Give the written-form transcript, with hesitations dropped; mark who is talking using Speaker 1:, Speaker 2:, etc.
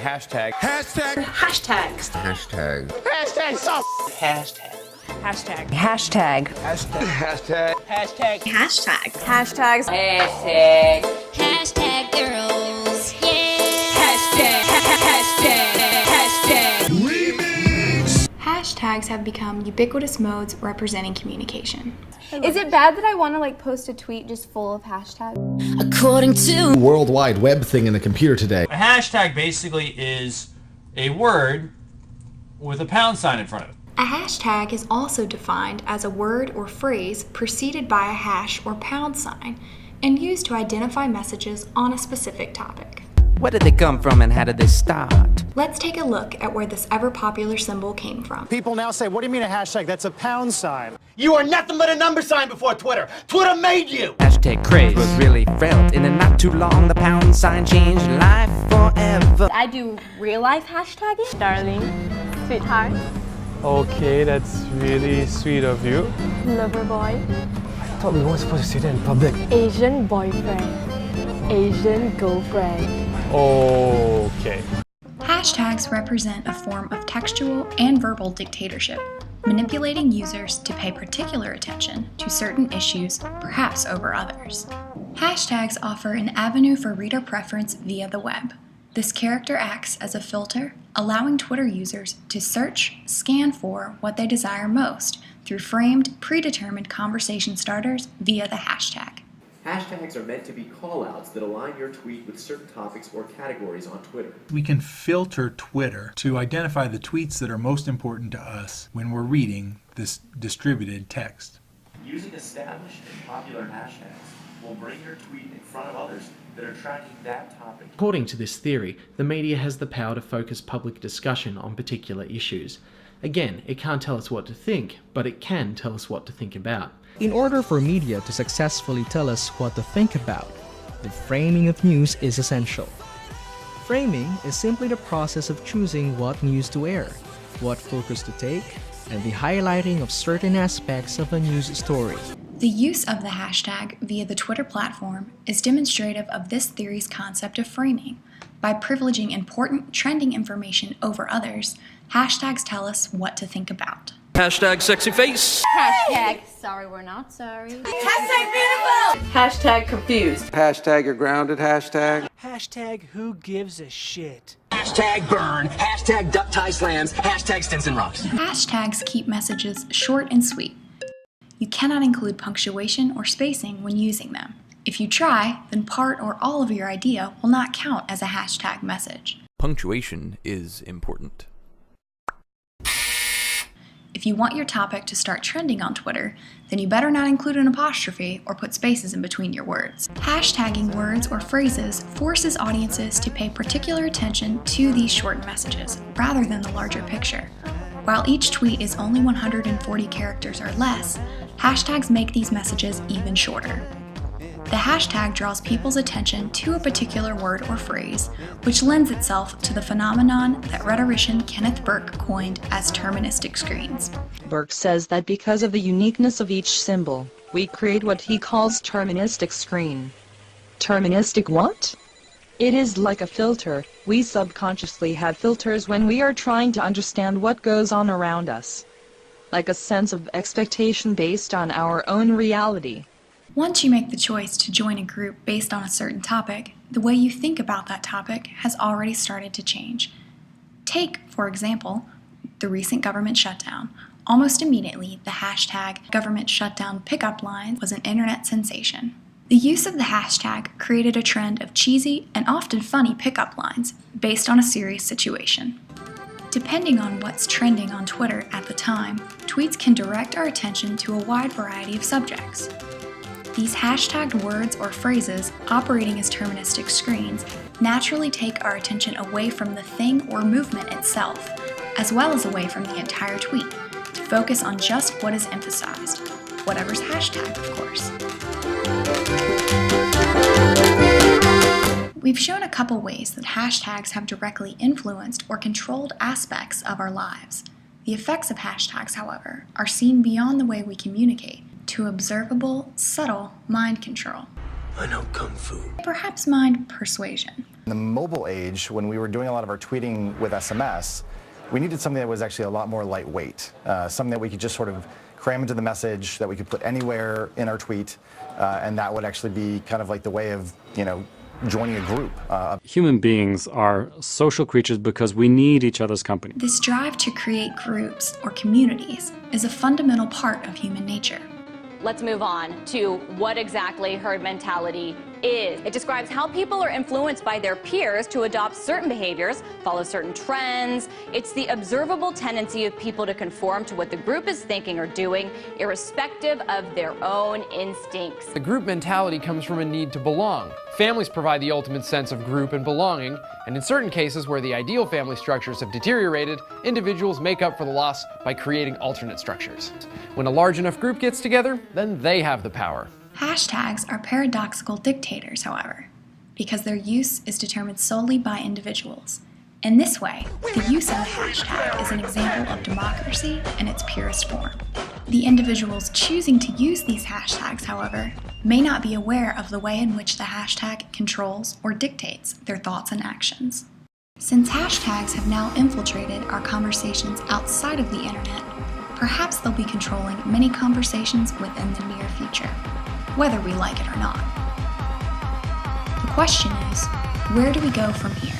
Speaker 1: Hashtag.
Speaker 2: Hashtag.
Speaker 3: Hashtags.
Speaker 1: Hashtag.
Speaker 2: Hashtag so.
Speaker 3: Hashtag.
Speaker 4: Hashtag.
Speaker 3: Hashtag.
Speaker 1: Hashtag.
Speaker 3: Hashtag.
Speaker 4: Hashtag.
Speaker 3: Hashtags.
Speaker 4: Hashtag.
Speaker 5: Hashtag girls, yeah.
Speaker 4: Hashtag. Hashtag.
Speaker 2: Remix.
Speaker 6: Hashtags have become ubiquitous modes representing communication.
Speaker 7: Is it bad that I want to post a tweet just full of hashtags?
Speaker 5: According to
Speaker 8: World Wide Web thing in the computer today.
Speaker 9: A hashtag basically is a word with a pound sign in front of it.
Speaker 6: A hashtag is also defined as a word or phrase preceded by a hash or pound sign and used to identify messages on a specific topic.
Speaker 10: Where did they come from and how did they start?
Speaker 6: Let's take a look at where this ever-popular symbol came from.
Speaker 11: People now say, what do you mean a hashtag? That's a pound sign.
Speaker 12: You are nothing but a number sign before Twitter. Twitter made you.
Speaker 10: Hashtag craze was really felt. In a not too long, the pound sign changed life forever.
Speaker 7: I do real life hashtagging. Darling, sweetheart,
Speaker 13: Okay, that's really sweet of you.
Speaker 7: lover boy,
Speaker 13: I thought we weren't supposed to say that in public.
Speaker 7: Asian boyfriend, Asian girlfriend.
Speaker 13: Okay.
Speaker 6: Hashtags represent a form of textual and verbal dictatorship, manipulating users to pay particular attention to certain issues, perhaps over others. Hashtags offer an avenue for reader preference via the web. This character acts as a filter, allowing Twitter users to search, scan for what they desire most through framed, predetermined conversation starters via the hashtag.
Speaker 14: Hashtags are meant to be callouts that align your tweet with certain topics or categories on Twitter.
Speaker 2: We can filter Twitter to identify the tweets that are most important to us when we're reading this distributed text.
Speaker 14: Using established and popular hashtags will bring your tweet in front of others that are tracking that topic.
Speaker 15: According to this theory, the media has the power to focus public discussion on particular issues. Again, it can't tell us what to think, but it can tell us what to think about.
Speaker 16: In order for media to successfully tell us what to think about, the framing of news is essential. Framing is simply the process of choosing what news to air, what focus to take, and the highlighting of certain aspects of a news story.
Speaker 6: The use of the hashtag via the Twitter platform is demonstrative of this theory's concept of framing. By privileging important, trending information over others, hashtags tell us what to think about.
Speaker 10: Hashtag sexy face.
Speaker 7: Hashtag sorry we're not sorry.
Speaker 4: Hashtag beautiful.
Speaker 3: Hashtag confused.
Speaker 1: Hashtag you're grounded. Hashtag.
Speaker 12: Hashtag who gives a shit. Hashtag burn. Hashtag duck tie slams. Hashtag Stinson rocks.
Speaker 6: Hashtags keep messages short and sweet. You cannot include punctuation or spacing when using them. If you try, then part or all of your idea will not count as a hashtag message.
Speaker 10: Punctuation is important.
Speaker 6: If you want your topic to start trending on Twitter, then you better not include an apostrophe or put spaces in between your words. Hashtagging words or phrases forces audiences to pay particular attention to these short messages, rather than the larger picture. While each tweet is only 140 characters or less, hashtags make these messages even shorter. The hashtag draws people's attention to a particular word or phrase, which lends itself to the phenomenon that rhetorician Kenneth Burke coined as terministic screens.
Speaker 17: Burke says that because of the uniqueness of each symbol, we create what he calls terministic screen. Terministic what? It is like a filter. We subconsciously have filters when we are trying to understand what goes on around us. Like a sense of expectation based on our own reality.
Speaker 6: Once you make the choice to join a group based on a certain topic, the way you think about that topic has already started to change. Take, for example, the recent government shutdown. Almost immediately, the hashtag government shutdown pickup line was an internet sensation. The use of the hashtag created a trend of cheesy and often funny pickup lines based on a serious situation. Depending on what's trending on Twitter at the time, tweets can direct our attention to a wide variety of subjects. These hashtagged words or phrases, operating as terministic screens, naturally take our attention away from the thing or movement itself, as well as away from the entire tweet, to focus on just what is emphasized, whatever's hashtagged, of course. We've shown a couple ways that hashtags have directly influenced or controlled aspects of our lives. The effects of hashtags, however, are seen beyond the way we communicate, to observable, subtle mind control.
Speaker 12: I know Kung Fu.
Speaker 6: Perhaps mind persuasion.
Speaker 11: the mobile age, when we were doing a lot of our tweeting with SMS, we needed something that was actually a lot more lightweight, something that we could just sort of cram into the message, that we could put anywhere in our tweet, and that would actually be kind of like the way of, joining a group.
Speaker 13: Human beings are social creatures because we need each other's company.
Speaker 6: This drive to create groups or communities is a fundamental part of human nature.
Speaker 4: Let's move on to what exactly herd mentality is. It describes how people are influenced by their peers to adopt certain behaviors, follow certain trends. It's the observable tendency of people to conform to what the group is thinking or doing, irrespective of their own instincts.
Speaker 18: The group mentality comes from a need to belong. Families provide the ultimate sense of group and belonging, and in certain cases where the ideal family structures have deteriorated, individuals make up for the loss by creating alternate structures. When a large enough group gets together, then they have the power.
Speaker 6: Hashtags are paradoxical dictators, however, because their use is determined solely by individuals. In this way, the use of a hashtag is an example of democracy in its purest form. The individuals choosing to use these hashtags, however, may not be aware of the way in which the hashtag controls or dictates their thoughts and actions. Since hashtags have now infiltrated our conversations outside of the internet, perhaps they'll be controlling many conversations within the near future, whether we like it or not. The question is, where do we go from here?